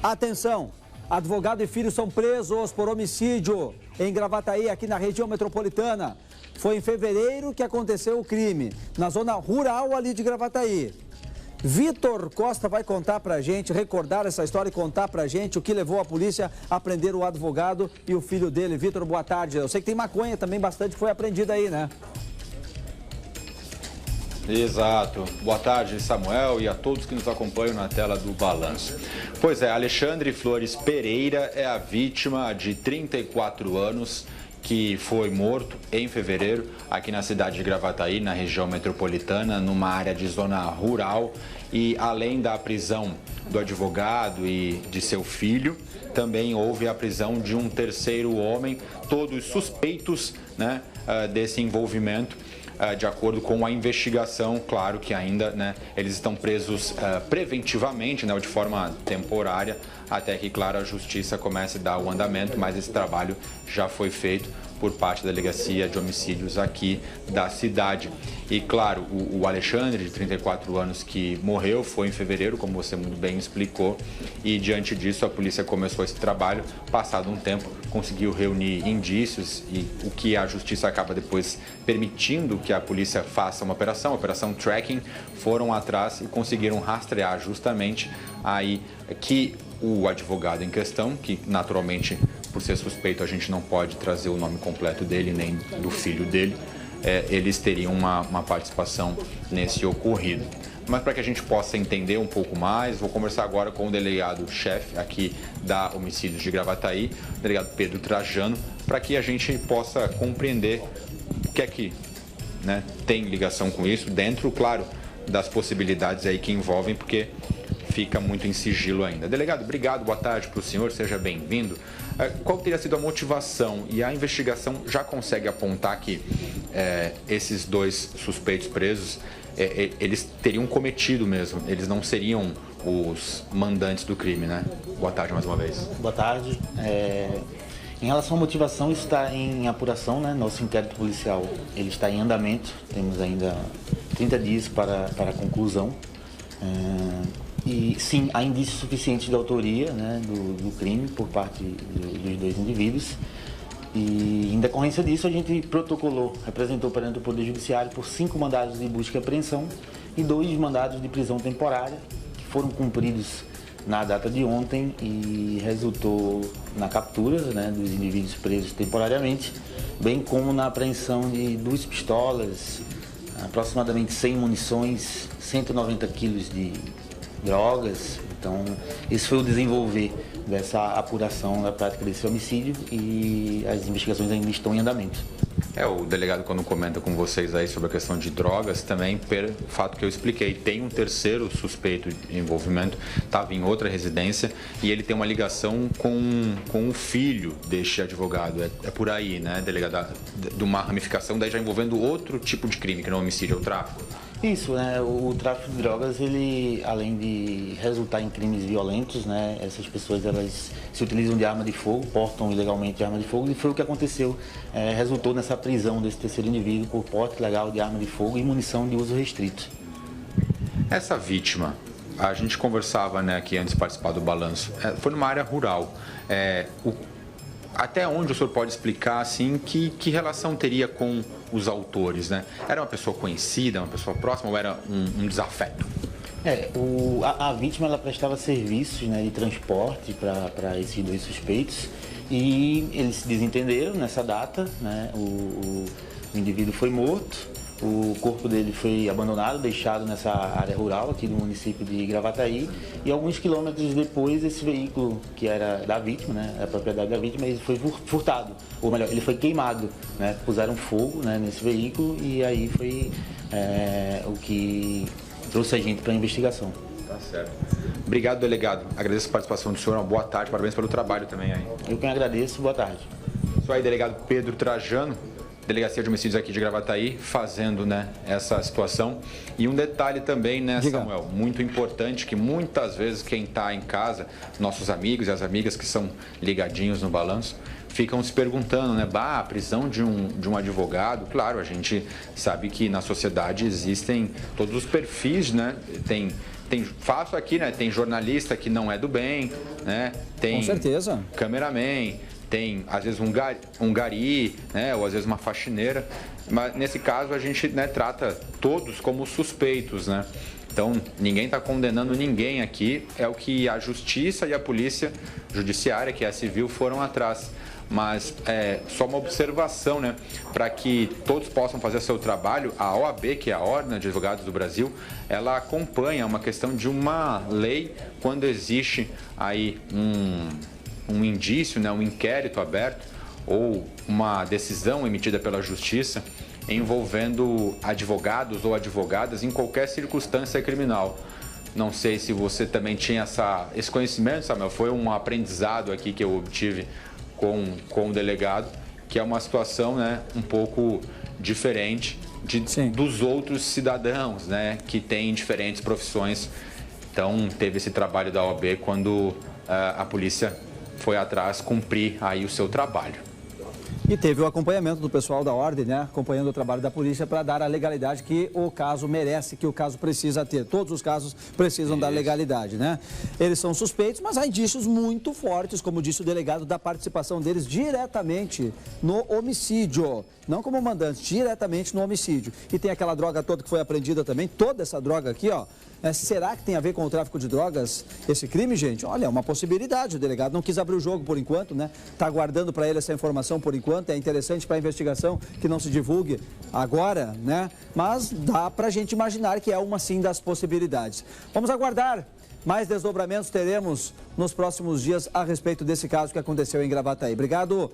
Atenção! Advogado e filho são presos por homicídio em Gravataí, aqui na região metropolitana. Foi em fevereiro que aconteceu o crime, na zona rural ali de Gravataí. Vitor Costa vai contar pra gente, recordar essa história e contar pra gente o que levou a polícia a prender o advogado e o filho dele. Vitor, boa tarde. Eu sei que tem maconha também bastante que foi apreendida aí, né? Exato. Boa tarde, Samuel, e a todos que nos acompanham na tela do Balanço. Pois é, Alexandre Flores Pereira é a vítima de 34 anos que foi morto em fevereiro aqui na cidade de Gravataí, na região metropolitana, numa área de zona rural. E além da prisão do advogado e de seu filho, também houve a prisão de um terceiro homem, todos suspeitos, né, desse envolvimento. De acordo com a investigação, claro que ainda, né, eles estão presos preventivamente, né, de forma temporária, até que, claro, a justiça comece a dar o andamento, mas esse trabalho já foi feito por parte da Delegacia de Homicídios aqui da cidade. E, claro, o Alexandre, de 34 anos, que morreu, foi em fevereiro, como você muito bem explicou, e diante disso a polícia começou esse trabalho. Passado um tempo, conseguiu reunir indícios e o que a justiça acaba depois permitindo que a polícia faça uma operação tracking, foram atrás e conseguiram rastrear justamente aí que o advogado em questão, que naturalmente, por ser suspeito, a gente não pode trazer o nome completo dele nem do filho dele, eles teriam uma participação nesse ocorrido. Mas para que a gente possa entender um pouco mais, vou conversar agora com o delegado-chefe aqui da Homicídios de Gravataí, o delegado Pedro Trajano, para que a gente possa compreender o que é que, né, tem ligação com isso, dentro, claro, das possibilidades aí que envolvem, porque fica muito em sigilo ainda. Delegado, obrigado, boa tarde para o senhor, seja bem-vindo. Qual teria sido a motivação e a investigação já consegue apontar que esses dois suspeitos presos, eles teriam cometido mesmo, eles não seriam os mandantes do crime, né? Boa tarde mais uma vez. Boa tarde. Em relação à motivação, isso está em apuração, né? Nosso inquérito policial ele está em andamento, temos ainda 30 dias para a conclusão. E sim, há indícios suficientes de autoria, né, do crime por parte dos dois indivíduos. E em decorrência disso, a gente representou perante o Poder Judiciário por 5 mandados de busca e apreensão e 2 mandados de prisão temporária, que foram cumpridos na data de ontem e resultou na captura, né, dos indivíduos presos temporariamente, bem como na apreensão de 2 pistolas, aproximadamente 100 munições, 190 quilos de drogas. Então, esse foi o desenvolver dessa apuração da prática desse homicídio e as investigações ainda estão em andamento. O delegado, quando comenta com vocês aí sobre a questão de drogas, também pelo fato que eu expliquei, tem um terceiro suspeito de envolvimento, estava em outra residência e ele tem uma ligação com o filho deste advogado. É por aí, né, delegado? De uma ramificação daí já envolvendo outro tipo de crime, que não é homicídio, é o tráfico. Isso, né? O tráfico de drogas, ele, além de resultar em crimes violentos, né? Essas pessoas, elas se utilizam de arma de fogo, portam ilegalmente arma de fogo, e foi o que aconteceu. Resultou nessa prisão desse terceiro indivíduo por porte ilegal de arma de fogo e munição de uso restrito. Essa vítima, a gente conversava, né, aqui antes de participar do balanço, foi numa área rural. Até onde o senhor pode explicar, assim, que relação teria com os autores, né? Era uma pessoa conhecida, uma pessoa próxima ou era um desafeto? A vítima, ela prestava serviços, né, de transporte para esses 2 suspeitos e eles se desentenderam nessa data, né? O indivíduo foi morto. O corpo dele foi abandonado, deixado nessa área rural aqui do município de Gravataí, e alguns quilômetros depois esse veículo, que era da vítima, né, a propriedade da vítima, ele foi furtado, ou melhor, ele foi queimado, né, puseram fogo, né, nesse veículo e aí foi o que trouxe a gente para a investigação. Tá certo. Obrigado, delegado. Agradeço a participação do senhor, uma boa tarde, parabéns pelo trabalho também aí. Eu que agradeço, boa tarde. Sou aí, delegado Pedro Trajano, Delegacia de Homicídios aqui de Gravataí, fazendo, né, essa situação. E um detalhe também, né, Samuel, muito importante, que muitas vezes quem está em casa, nossos amigos e as amigas que são ligadinhos no balanço, ficam se perguntando, né, a prisão de um advogado. Claro, a gente sabe que na sociedade existem todos os perfis, né, tem faço aqui, né? Tem jornalista que não é do bem, né? Tem com certeza. Cameraman, tem às vezes um gari, né? Ou às vezes uma faxineira. Mas nesse caso a gente, né, trata todos como suspeitos, né? Então ninguém está condenando ninguém aqui, é o que a justiça e a polícia judiciária, que é a civil, foram atrás. Mas só uma observação, né? Para que todos possam fazer seu trabalho, a OAB, que é a Ordem de Advogados do Brasil, ela acompanha uma questão de uma lei quando existe aí um indício, né? Um inquérito aberto ou uma decisão emitida pela Justiça envolvendo advogados ou advogadas em qualquer circunstância criminal. Não sei se você também tinha esse conhecimento, Samuel, foi um aprendizado aqui que eu obtive com o delegado, que é uma situação, né, um pouco diferente dos outros cidadãos, né, que têm diferentes profissões. Então, teve esse trabalho da OAB quando a polícia foi atrás cumprir aí o seu trabalho. E teve o acompanhamento do pessoal da Ordem, né? Acompanhando o trabalho da polícia para dar a legalidade que o caso merece, que o caso precisa ter. Todos os casos precisam da legalidade, né? Eles são suspeitos, mas há indícios muito fortes, como disse o delegado, da participação deles diretamente no homicídio. Não como mandantes, diretamente no homicídio. E tem aquela droga toda que foi apreendida também, toda essa droga aqui, ó. Será que tem a ver com o tráfico de drogas esse crime, gente? Olha, é uma possibilidade. O delegado não quis abrir o jogo por enquanto, né? Está guardando para ele essa informação por enquanto. É interessante para a investigação que não se divulgue agora, né? Mas dá para a gente imaginar que é uma sim das possibilidades. Vamos aguardar. Mais desdobramentos teremos nos próximos dias a respeito desse caso que aconteceu em Gravataí. Obrigado.